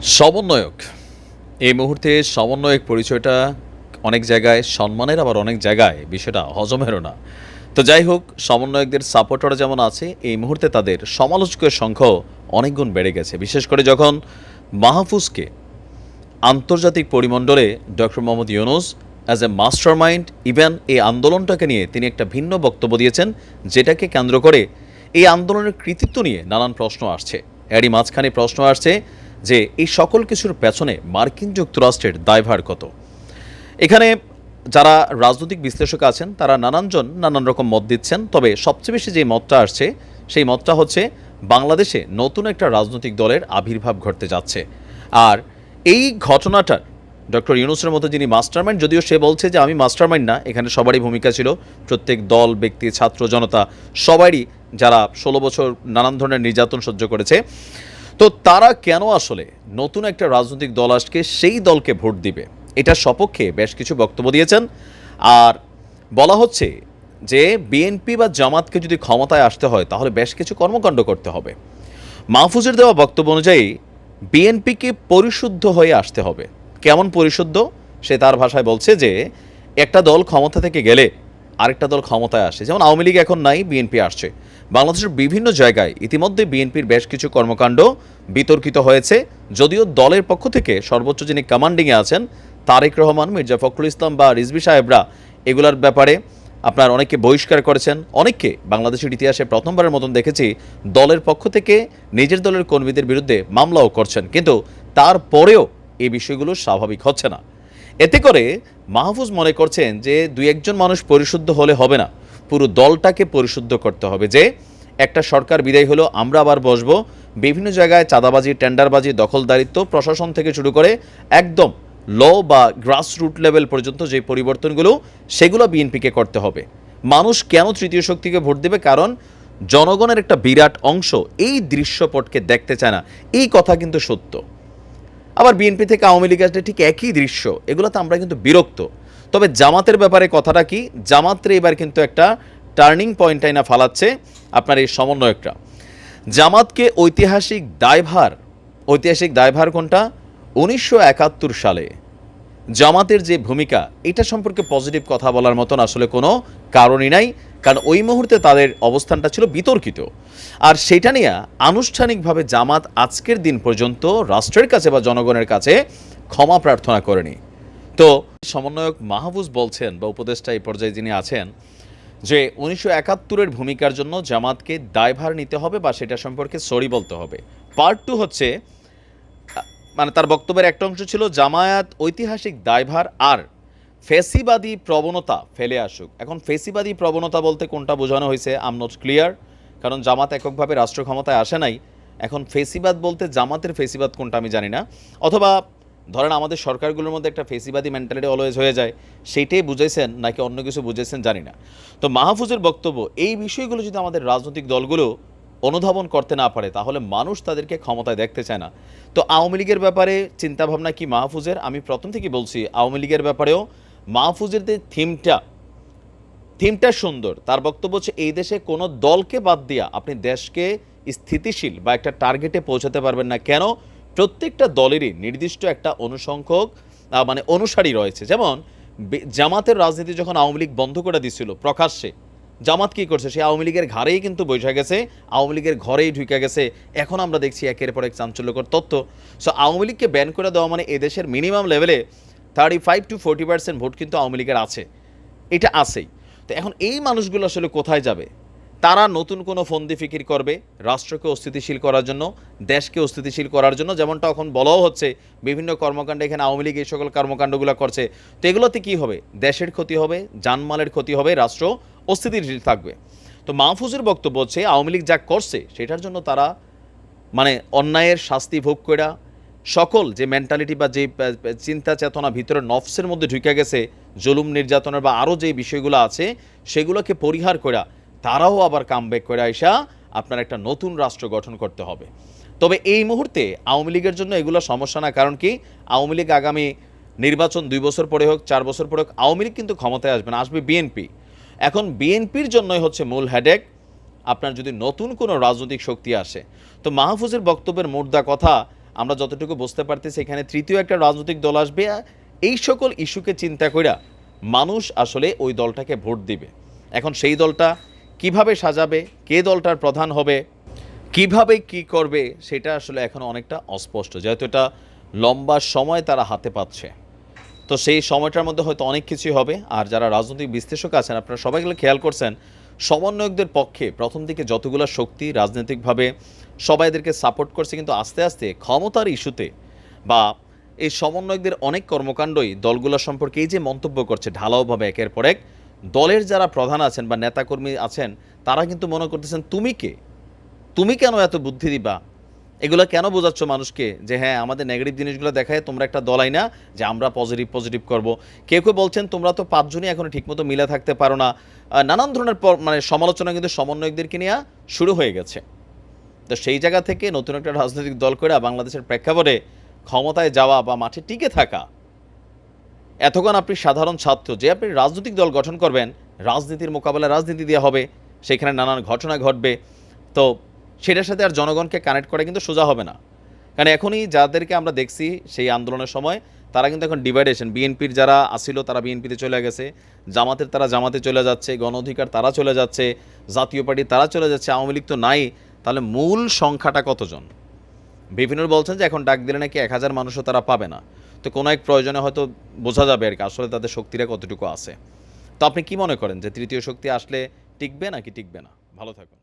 সমন্বয়ক এই মুহূর্তে সমন্বয়ক পরিচয়টা অনেক জায়গায় সম্মানের, আবার অনেক জায়গায় বিষয়টা হজমেরও না। তো যাই হোক, সমন্বয়কদের সাপোর্টার যেমন আছে, এই মুহূর্তে তাদের সমালোচকের সংখ্যাও অনেক গুণ বেড়ে গেছে। বিশেষ করে যখন মাহফুজকে আন্তর্জাতিক পরিমণ্ডলে doctor Mohammad Yunus as a mastermind, even এই আন্দোলনটাকে নিয়ে তিনি একটা ভিন্ন বক্তব্য দিয়েছেন, যেটাকে কেন্দ্র করে এই আন্দোলনের কৃতিত্ব নিয়ে নানান প্রশ্ন আসছে। এরই মাঝখানে প্রশ্ন আসছে যে এই সকল কিছুর পেছনে মার্কিন যুক্তরাষ্ট্রের দায়ভার কত। এখানে যারা রাজনৈতিক বিশ্লেষক আছেন তারা নানানজন নানান রকম মত দিচ্ছেন, তবে সবচেয়ে বেশি যে মতটা আসছে সেই মতটা হচ্ছে বাংলাদেশে নতুন একটা রাজনৈতিক দলের আবির্ভাব ঘটতে যাচ্ছে। আর এই ঘটনাটার ডক্টর ইউনূসের মতো যিনি মাস্টারমাইন্ড, যদিও সে বলছে যে আমি মাস্টারমাইন্ড না, এখানে সবারই ভূমিকা ছিল, প্রত্যেক দল, ব্যক্তি, ছাত্র জনতা সবারই, যারা 16 বছর নানান ধরনের নির্যাতন সহ্য করেছে। তো তারা কেন আসলে নতুন একটা রাজনৈতিক দল আসকে সেই দলকে ভোট দিবে, এটার সপক্ষে বেশ কিছু বক্তব্য দিয়েছেন। আর বলা হচ্ছে যে বিএনপি বা জামাতকে যদি ক্ষমতায় আসতে হয় তাহলে বেশ কিছু কর্মকাণ্ড করতে হবে। মাহফুজের দেওয়া বক্তব্য অনুযায়ী বিএনপিকে পরিশুদ্ধ হয়ে আসতে হবে। কেমন পরিশুদ্ধ? সে তার ভাষায় বলছে যে একটা দল ক্ষমতা থেকে গেলে আরেকটা দল ক্ষমতায় আসে, যেমন আওয়ামী লীগ এখন নাই, বিএনপি আসছে। বাংলাদেশের বিভিন্ন জায়গায় ইতিমধ্যে বিএনপির বেশ কিছু কর্মকাণ্ড বিতর্কিত হয়েছে, যদিও দলের পক্ষ থেকে সর্বোচ্চ যিনি কমান্ডিংয়ে আছেন তারেক রহমান, মির্জা ফখরুল ইসলাম বা রিজভী সাহেবরা এগুলার ব্যাপারে আপনার অনেককে বহিষ্কার করেছেন, অনেককে বাংলাদেশের ইতিহাসে প্রথমবারের মতন দেখেছি দলের পক্ষ থেকে নিজের দলের কর্মীদের বিরুদ্ধে মামলাও করছেন, কিন্তু তারপরেও এই বিষয়গুলো স্বাভাবিক হচ্ছে না। এতে করে মাহফুজ মনে করছেন যে দুই একজন মানুষ পরিশুদ্ধ হলে হবে না, পুরো দলটাকে পরিশুদ্ধ করতে হবে। যে একটা সরকার বিদায় হলো, আমরা আবার বসবো, বিভিন্ন জায়গায় চাঁদাবাজি, টেন্ডারবাজি, দখলদারিত্ব, প্রশাসন থেকে শুরু করে একদম ল বা গ্রাসরুট লেভেল পর্যন্ত যে পরিবর্তনগুলো, সেগুলো বিএনপিকে করতে হবে। মানুষ কেন তৃতীয় শক্তিকে ভোট দেবে? কারণ জনগণের একটা বিরাট অংশ এই দৃশ্যপটকে দেখতে চায় না। এই কথা কিন্তু সত্য। আবার বিএনপি থেকে আওয়ামী লীগ আসলে ঠিক একই দৃশ্য, এগুলোতে আমরা কিন্তু বিরক্ত। তবে জামাতের ব্যাপারে কথাটা কি? জামাতের এবার কিন্তু একটা টার্নিং পয়েন্ট আইনা ফালাচ্ছে আপনার এই সমন্বয়করা। জামাতকে ঐতিহাসিক দায়ভার কোনটা? 1971 সালে জামাতের যে ভূমিকা, এটা সম্পর্কে পজিটিভ কথা বলার মতন আসলে কোনো কারণই নাই, কারণ ওই মুহূর্তে তাদের অবস্থানটা ছিল বিতর্কিত। আর সেটা নিয়ে আনুষ্ঠানিকভাবে জামাত আজকের দিন পর্যন্ত রাষ্ট্রের কাছে বা জনগণের কাছে ক্ষমা প্রার্থনা করেনি। তো সমন্বয়ক মাহফুজ বলছেন, বা উপদেষ্টা এই পর্যায়ে যিনি আছেন, যে 1971-এর ভূমিকার জন্য জামাতকে দায়ভার নিতে হবে বা সেটা সম্পর্কে সরি বলতে হবে। পার্ট 2 হচ্ছে, মানে তার বক্তব্যের একটা অংশ ছিল জামায়াত ঐতিহাসিক দায়ভার আর ফেসিবাদী প্রবণতা ফেলে আসুক। এখন ফেসিবাদী প্রবণতা বলতে কোনটা বোঝানো হয়েছে আই এম নট ক্লিয়ার, কারণ জামাত এককভাবে রাষ্ট্র ক্ষমতায় আসে নাই। এখন ফেসিবাদ বলতে জামাতের ফেসিবাদ কোনটা আমি জানি না, অথবা ধরেন আমাদের সরকারগুলোর মধ্যে একটা ফেসিবাদী মেন্টালিটি অলওয়েজ হয়ে যায়, সেইটাই বুঝেছেন নাকি অন্য কিছু বুঝেছেন জানি না। তো মাহফুজের বক্তব্য, এই বিষয়গুলো যদি আমাদের রাজনৈতিক দলগুলো অনুধাবন করতে না পারে তাহলে মানুষ তাদেরকে ক্ষমতায় দেখতে চায় না। তো আওয়ামী লীগের ব্যাপারে চিন্তাভাবনা কি মাহফুজের? আমি প্রথম থেকে বলছি আওয়ামী লীগের ব্যাপারেও মাহফুজের যে থিমটা সুন্দর। তার বক্তব্য হচ্ছে এই দেশে কোনো দলকে বাদ দিয়া আপনি দেশকে স্থিতিশীল বা একটা টার্গেটে পৌঁছাতে পারবেন না। কেন? প্রত্যেকটা দলেরই নির্দিষ্ট একটা অনুসংখ্যক অনুসারী রয়েছে। যেমন জামাতের রাজনীতি যখন আওয়ামী লীগ বন্ধ করে দিছিল প্রকাশ্যে, জামাত কী করছে? সে আওয়ামী লীগের ঘাড়েই কিন্তু বৈশা গেছে, আওয়ামী লীগের ঘরেই ঢুকে গেছে। এখন আমরা দেখছি একের পর এক চাঞ্চল্যকর তথ্য। সো আওয়ামী লীগকে ব্যান করে দেওয়া মানে এদেশের মিনিমাম লেভেলে 35 to 40% ভোট কিন্তু আওয়ামী লীগের আছে, এটা আছেই। তো এখন এই মানুষগুলো আসলে কোথায় যাবে? তারা নতুন কোনো ফন্দি ফিকির করবে রাষ্ট্রকে অস্থিতিশীল করার জন্য, দেশকে অস্থিতিশীল করার জন্য, যেমনটা এখন বলাও হচ্ছে বিভিন্ন কর্মকাণ্ডে এখানে আওয়ামী লীগ এই সকল কর্মকাণ্ডগুলো করছে। তো এগুলোতে কী হবে? দেশের ক্ষতি হবে, জানমালের ক্ষতি হবে, রাষ্ট্র অস্থিতিশীল থাকবে। তো মাহফুজের বক্তব্য হচ্ছে আওয়ামী লীগ যা করছে সেটার জন্য তারা অন্যায়ের শাস্তি ভোগ করা, সকল যে মেন্টালিটি বা যে চিন্তা চেতনা ভিতরে নফসের মধ্যে ঢুকে গেছে জুলুম নির্যাতনের বা আরও যে বিষয়গুলো আছে সেগুলোকে পরিহার করা, তারাও আবার কামব্যাক করে আইসা আপনার একটা নতুন রাষ্ট্র গঠন করতে হবে। তবে এই মুহূর্তে আওয়ামী লীগের জন্য এগুলো সমস্যা না। কারণ কি? আওয়ামী লীগ আগামী নির্বাচন 2 বছর পরে হোক, 4 বছর পরে হোক, আওয়ামী লীগ কিন্তু ক্ষমতায় আসবে না, আসবে বিএনপি। এখন বিএনপির জন্যই হচ্ছে মূল হেডেক আপনার যদি নতুন কোনো রাজনৈতিক শক্তি আসে। তো মাহফুজের বক্তব্যের মুদ্রা কথা, আমরা যতটুকু বুঝতে পারতেছি এখানে তৃতীয় একটা রাজনৈতিক দল আসবে, এই সকল ইস্যুকে চিন্তা কইরা মানুষ আসলে ওই দলটাকে ভোট দিবে। এখন সেই দলটা কিভাবে সাজাবে, কে দলটার প্রধান হবে, কিভাবে কি করবে, সেটা আসলে এখন অনেকটা অস্পষ্ট, যেহেতু এটা লম্বা সময় তারা হাতে পাচ্ছে। তো সেই সময়টার মধ্যে হয়তো অনেক কিছুই হবে। আর যারা রাজনৈতিক বিশ্লেষক আছেন, আপনারা সবাই গেলে খেয়াল করছেন, সমন্বয়কদের পক্ষে প্রথম দিকে যতগুলো শক্তি রাজনৈতিকভাবে সবাই এদেরকে সাপোর্ট করছে, কিন্তু আস্তে আস্তে ক্ষমতার ইস্যুতে বা এই সমন্বয়কদের অনেক কর্মকাণ্ডই দলগুলো সম্পর্কে এই যে মন্তব্য করছে ঢালাওভাবে একের পর এক, দলের যারা প্রধান আছেন বা নেতাকর্মী আছেন তারা কিন্তু মনে করতেছেন তুমি কে, তুমি কেন এত বুদ্ধি দিবা, এগুলো কেন বোঝাচ্ছ মানুষকে যে হ্যাঁ আমাদের নেগেটিভ জিনিসগুলো দেখায় তোমরা একটা দলাই না যে আমরা পজিটিভ পজিটিভ করব। কেউ কেউ বলছেন তোমরা তো পাঁচজনই এখনো ঠিকমতো মিলে থাকতে পারো না। নানান ধরনের মানে সমালোচনা কিন্তু সমন্বয়কদেরকে নিয়ে শুরু হয়ে গেছে। তো সেই জায়গা থেকে নতুন একটা রাজনৈতিক দল করে বাংলাদেশের প্রেক্ষাপটে ক্ষমতায় যাওয়া বা মাঠে টিকে থাকা, এতক্ষণ আপনি সাধারণ ছাত্র, যে আপনি রাজনৈতিক দল গঠন করবেন, রাজনীতির মোকাবেলা রাজনীতি দেওয়া হবে, সেখানে নানান ঘটনা ঘটবে, তো সেটার সাথে আর জনগণকে কানেক্ট করা কিন্তু সোজা হবে না। কারণ এখনই যাদেরকে আমরা দেখছি সেই আন্দোলনের সময়, তারা কিন্তু এখন ডিভাইডেশন, বিএনপির যারা আসিল তারা বিএনপিতে চলে গেছে, জামাতের তারা জামাতে চলে যাচ্ছে, গণ অধিকার তারা চলে যাচ্ছে, জাতীয় পার্টি তারা চলে যাচ্ছে, আওয়ামী লীগ তো নাই। তাহলে মূল সংখ্যাটা কতজন? বিভিন্ন বলছেন যে এখন ডাক দিলে নাকি 1000 মানুষও তারা পাবে না। তো কোনো এক প্রয়োজনে হয়তো বোঝা যাবে আর কি আসলে তাদের শক্তিটা কতটুকু আছে। তো আপনি কি মনে করেন যে তৃতীয় শক্তি আসলে টিকবে নাকি টিকবে না? ভালো থাকুন।